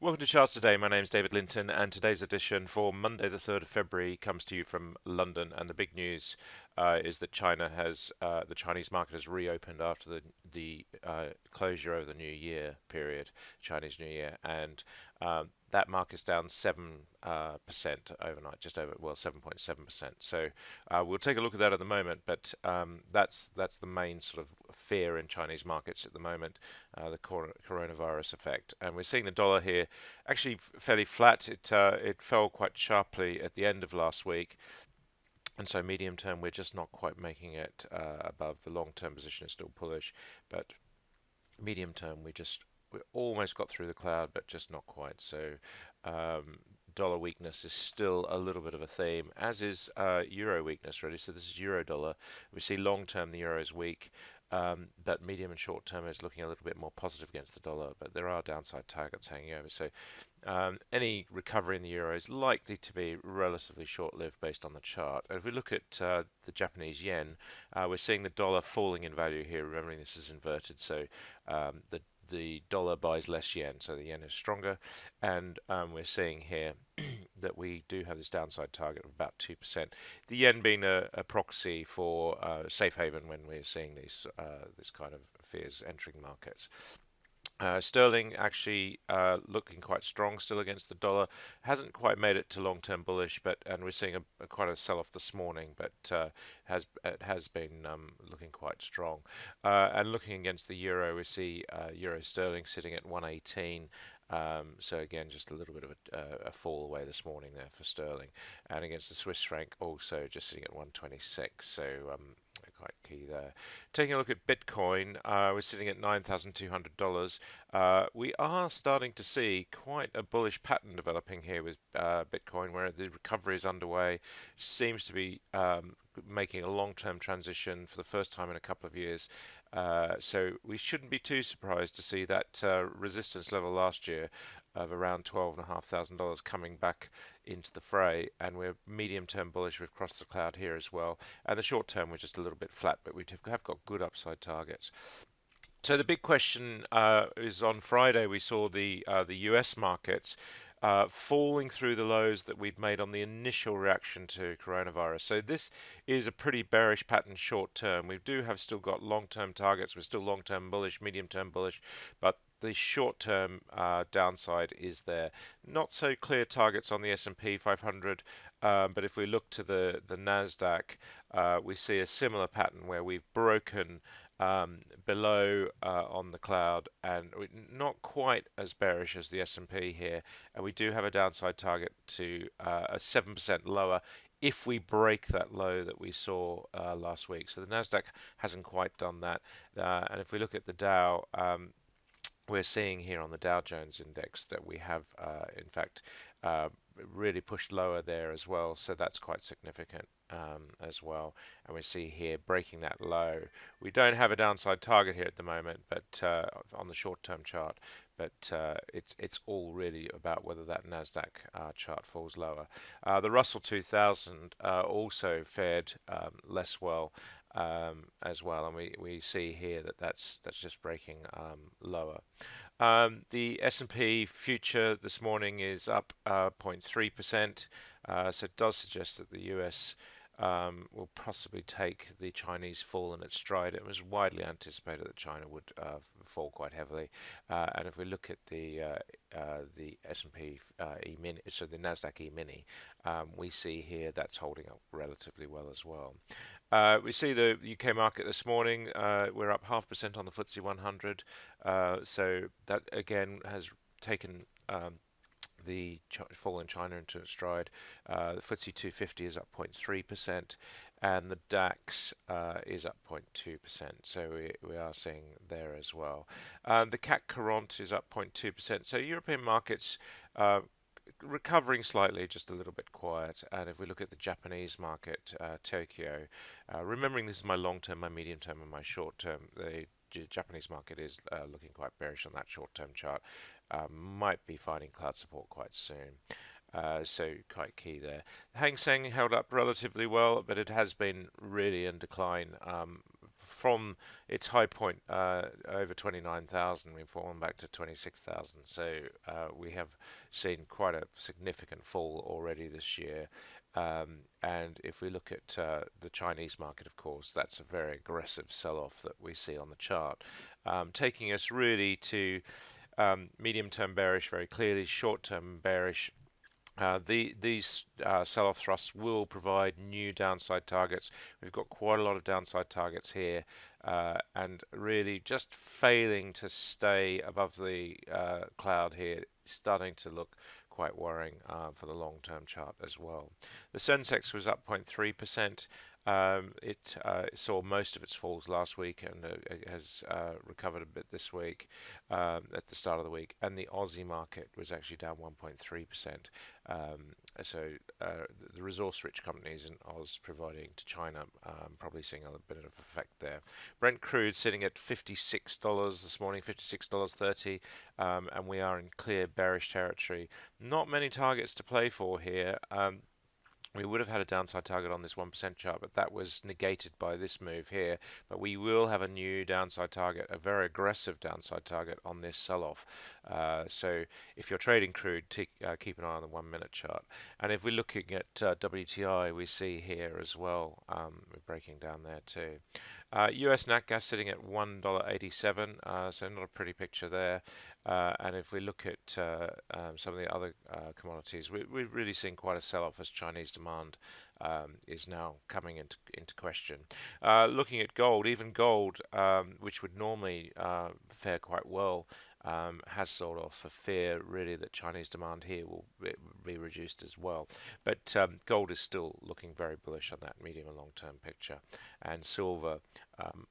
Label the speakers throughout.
Speaker 1: Welcome to Charts Today. My name is David Linton, and today's edition for Monday, the 3rd of February, comes to you from London. And the big news is that the Chinese market has reopened after the closure of the New Year period, Chinese New Year, and that market's down 7% overnight, just over 7.7%. So we'll take a look at that at the moment, but that's the main sort of fear in Chinese markets at the moment, the coronavirus effect, and we're seeing the dollar here actually fairly flat. It fell quite sharply at the end of last week, and so medium term we're just not quite making it above. The long term position is still bullish, but medium term we almost got through the cloud, but just not quite. So dollar weakness is still a little bit of a theme, as is euro weakness really. So this is Eurodollar. We see long term the euro is weak, but medium and short term is looking a little bit more positive against the dollar, but there are downside targets hanging over. So any recovery in the euro is likely to be relatively short-lived based on the chart. And if we look at the Japanese yen, we're seeing the dollar falling in value here. Remembering this is inverted, so the dollar buys less yen, so the yen is stronger, and we're seeing here that we do have this downside target of about 2%. The yen being a proxy for safe haven when we're seeing these this kind of fears entering markets. Sterling actually looking quite strong still against the dollar. Hasn't quite made it to long-term bullish, and we're seeing quite a sell-off this morning, but it has been looking quite strong. And looking against the euro, we see euro sterling sitting at 118. So again, just a little bit of a fall away this morning there for sterling, and against the Swiss franc also just sitting at 126. So quite key there. Taking a look at Bitcoin, we're sitting at $9,200. We are starting to see quite a bullish pattern developing here with Bitcoin, where the recovery is underway. Seems to be making a long-term transition for the first time in a couple of years. So we shouldn't be too surprised to see that resistance level last year of around $12,500 coming back into the fray, and we're medium term bullish. We've crossed the cloud here as well, and the short term we're just a little bit flat, but we have got good upside targets. So the big question is on Friday we saw the US markets falling through the lows that we'd made on the initial reaction to coronavirus. So this is a pretty bearish pattern short term. We do have still got long term targets. We're still long term bullish, medium term bullish, but the short term downside is there. Not so clear targets on the S&P 500, but if we look to the NASDAQ, we see a similar pattern where we've broken below on the cloud, and not quite as bearish as the S&P here, and we do have a downside target to a 7% lower if we break that low that we saw last week. So the Nasdaq hasn't quite done that, and if we look at the Dow, we're seeing here on the Dow Jones index that we have in fact really pushed lower there as well, so that's quite significant as well. And we see here breaking that low. We don't have a downside target here at the moment, but on the short-term chart, but it's all really about whether that Nasdaq chart falls lower. The Russell 2000 also fared less well as well, and we see here that that's just breaking lower. The S&P future this morning is up 0.3%, so it does suggest that the US will possibly take the Chinese fall in its stride. It was widely anticipated that China would fall quite heavily, and if we look at the S&P E-mini, so the Nasdaq E-mini, we see here that's holding up relatively well as well. We see the UK market this morning. We're up 0.5% on the FTSE 100, so that again has taken the fall in China into its stride. The FTSE 250 is up 0.3%, and the DAX is up 0.2%. So we are seeing there as well. The CAC 40 is up 0.2%. So European markets recovering slightly, just a little bit quiet. And if we look at the Japanese market, Tokyo, remembering this is my long term, my medium term, and my short term, the Japanese market is looking quite bearish on that short-term chart. Might be finding cloud support quite soon. So quite key there. Hang Seng held up relatively well, but it has been really in decline from its high point over 29,000, we've fallen back to 26,000. So we have seen quite a significant fall already this year. And if we look at the Chinese market, of course, that's a very aggressive sell-off that we see on the chart, taking us really to medium-term bearish very clearly, short-term bearish. These sell-off thrusts will provide new downside targets. We've got quite a lot of downside targets here, and really just failing to stay above the cloud here, starting to look quite worrying for the long-term chart as well. The Sensex was up 0.3%. It saw most of its falls last week and it has recovered a bit this week at the start of the week. And the Aussie market was actually down 1.3%. So the resource-rich companies in Oz providing to China, probably seeing a bit of effect there. Brent crude sitting at $56 this morning, $56.30, and we are in clear bearish territory. Not many targets to play for here. We would have had a downside target on this 1% chart, but that was negated by this move here. But we will have a new downside target, a very aggressive downside target on this sell-off. So if you're trading crude, keep an eye on the 1-minute chart. And if we're looking at WTI, we see here as well, we're breaking down there too. US NatGas sitting at $1.87, so not a pretty picture there. And if we look at some of the other commodities, we're really seeing quite a sell-off as Chinese demand is now coming into question. Looking at gold, even gold, which would normally fare quite well, has sold off for fear really that Chinese demand here will be reduced as well. But gold is still looking very bullish on that medium and long-term picture. And silver,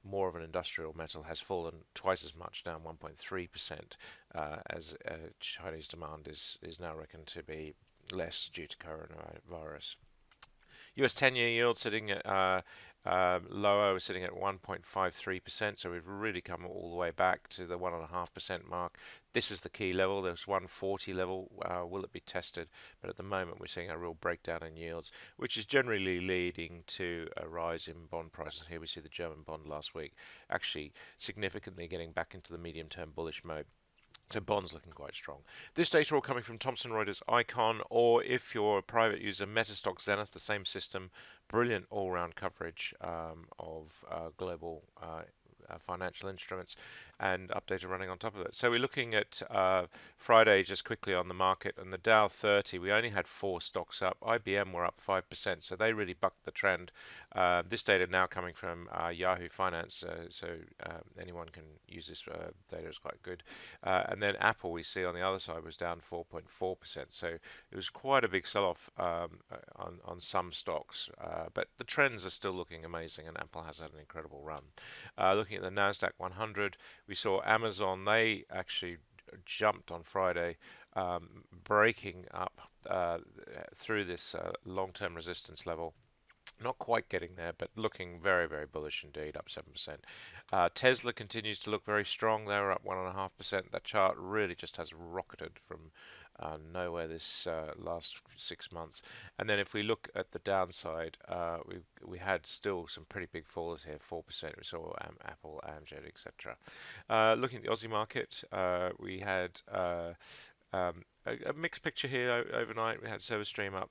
Speaker 1: more of an industrial metal, has fallen twice as much, down 1.3%, as Chinese demand is now reckoned to be less due to coronavirus. US 10-year yield sitting at lower, we're sitting at 1.53%, so we've really come all the way back to the 1.5% mark. This is the key level. There's 140 level. Will it be tested? But at the moment, we're seeing a real breakdown in yields, which is generally leading to a rise in bond prices. Here we see the German bond last week actually significantly getting back into the medium-term bullish mode. So bonds looking quite strong. This data all coming from Thomson Reuters Icon, or if you're a private user, Metastock Zenith, the same system. Brilliant all-round coverage of global financial instruments, and Updata running on top of it. So we're looking at Friday just quickly on the market, and the Dow 30, we only had 4 stocks up. IBM were up 5%, so they really bucked the trend. This data now coming from Yahoo Finance, so anyone can use this data, is quite good. And then Apple, we see on the other side, was down 4.4%, so it was quite a big sell-off on some stocks, but the trends are still looking amazing, and Apple has had an incredible run. Looking at the NASDAQ 100, we saw Amazon, they actually jumped on Friday, breaking up through this long-term resistance level. Not quite getting there, but looking very, very bullish indeed, up 7%. Tesla continues to look very strong. They were up 1.5%. That chart really just has rocketed from nowhere this last 6 months. And then if we look at the downside, we had still some pretty big falls here, 4%. We saw Apple, Amgen, etc. Looking at the Aussie market, we had a mixed picture here overnight. We had ServiceStream up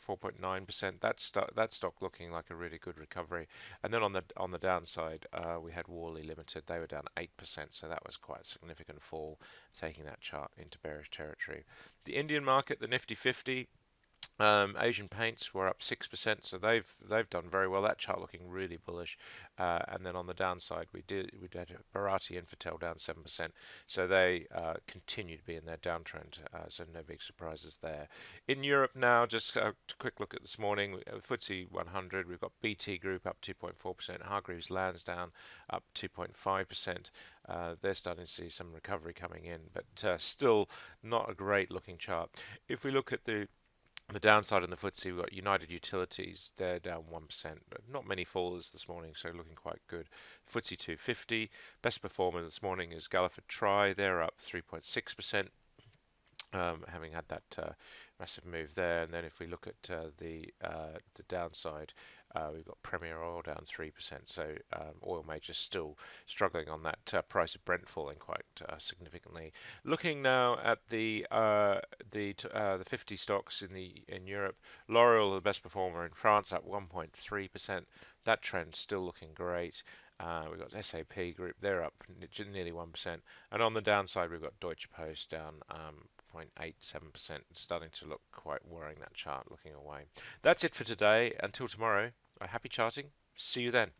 Speaker 1: 4.9%. That stock looking like a really good recovery. And then on the downside, we had Worley Limited. They were down 8%, so that was quite a significant fall, taking that chart into bearish territory. The Indian market, the Nifty 50. Asian paints were up 6%, so they've done very well. That chart looking really bullish. And then on the downside, we did Bharati Infratel down 7%, so they continue to be in their downtrend. So no big surprises there. In Europe now, just a quick look at this morning. FTSE 100, we've got BT Group up 2.4%, Hargreaves Lansdown up 2.5%. They're starting to see some recovery coming in, but still not a great looking chart. If we look at the downside in the FTSE, we've got United Utilities, they're down 1%. Not many fallers this morning, so looking quite good. FTSE 250, best performer this morning is Galliford Try, they're up 3.6%, having had that massive move there. And then if we look at the downside, We've got Premier Oil down 3%, so oil majors still struggling on that price of Brent falling quite significantly. Looking now at the 50 stocks in Europe, L'Oreal, the best performer in France, up 1.3%. That trend's still looking great. We've got SAP Group, they're up nearly 1%. And on the downside, we've got Deutsche Post down 0.87%, starting to look quite worrying, that chart looking away. That's it for today. Until tomorrow, happy charting. See you then.